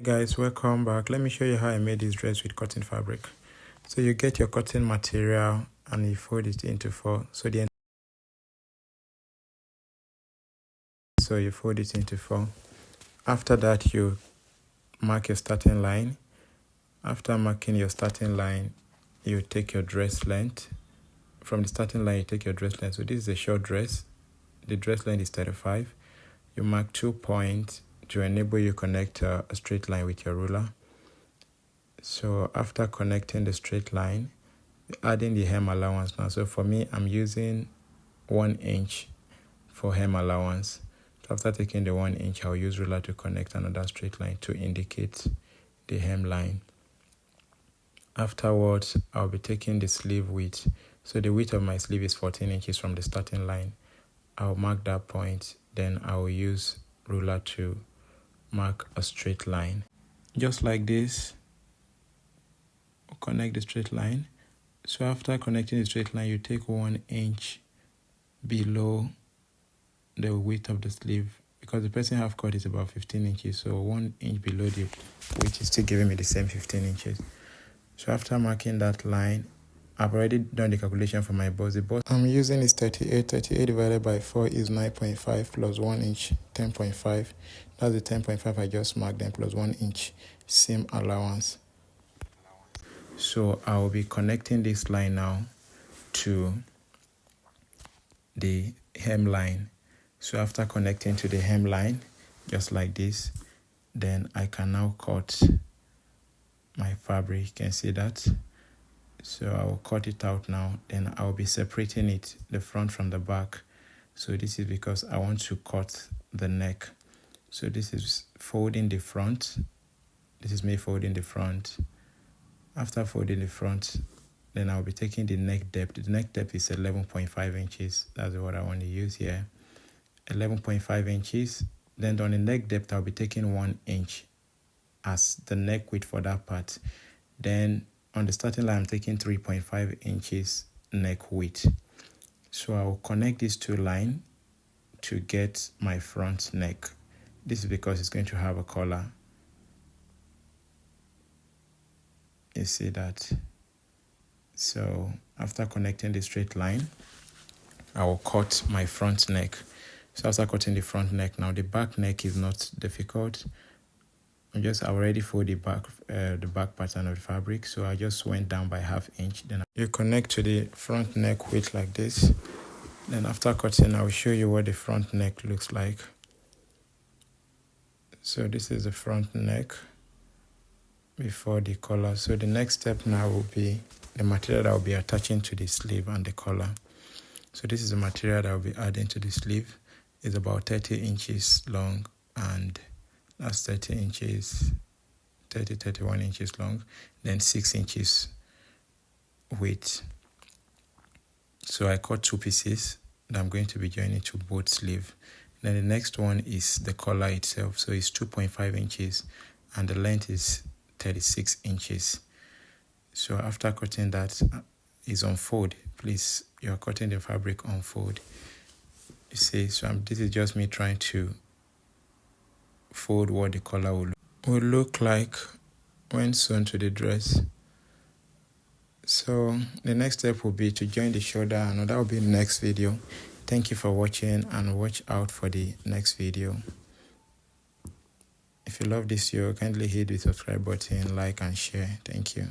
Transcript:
Guys, welcome back. Let me show you how I made this dress with cotton fabric. So you get your cotton material and you fold it into four. So you fold it into four. After that, you mark your starting line. After marking your starting line, you take your dress length. From the starting line, you take your dress length. So this is a short dress. The dress length is 35. You mark 2 points to enable you connect a straight line with your ruler. So after connecting the straight line, adding the hem allowance now. So for me, I'm using 1 inch for hem allowance. So after taking the 1 inch, I'll use ruler to connect another straight line to indicate the hem line. Afterwards, I'll be taking the sleeve width. So the width of my sleeve is 14 inches from the starting line. I'll mark that point, then I'll use ruler to mark a straight line. Just like this, connect the straight line. So after connecting the straight line, you take 1 inch below the width of the sleeve, because the person half cut is about 15 inches. So 1 inch below the width is still giving me the same 15 inches. So after marking that line, I've already done the calculation for my bust. The bust I'm using is 38. 38 divided by 4 is 9.5 plus 1 inch, 10.5. That's the 10.5 I just marked, then plus 1 inch seam allowance. So I will be connecting this line now to the hem line. So after connecting to the hem line, just like this, then I can now cut my fabric. You can see that. So I will cut it out now. Then I'll be separating it, the front from the back. So this is because I want to cut the neck. So this is folding the front. This is me folding the front. After folding the front, then I'll be taking the neck depth. The neck depth is 11.5 inches. That's what I want to use here. 11.5 inches. Then on the neck depth, I'll be taking 1 inch as the neck width for that part. Then on the starting line, I'm taking 3.5 inches neck width. So I will connect these two lines to get my front neck. This is because it's going to have a collar. You see that? So after connecting the straight line, I will cut my front neck. So after cutting the front neck, now the back neck is not difficult. I've already folded the back pattern of the fabric, so I just went down by ½ inch. Then you connect to the front neck width like this. Then after cutting, I will show you what the front neck looks like. So this is the front neck before the collar. So the next step now will be the material that will be attaching to the sleeve and the collar. So this is the material that will be adding to the sleeve. It's about 30 inches long, and that's 31 inches long, then 6 inches width. So I cut 2 pieces that I'm going to be joining to both sleeve. Then the next one is the collar itself. So it's 2.5 inches and the length is 36 inches. So after cutting that is on fold. Please, you're cutting the fabric on fold. You see, so this is just me trying to fold what the collar will look like when sewn to the dress. So the next step will be to join the shoulder, and that will be the next video. Thank you for watching, and watch out for the next video. If you love this video, kindly hit the subscribe button, like and share. Thank you.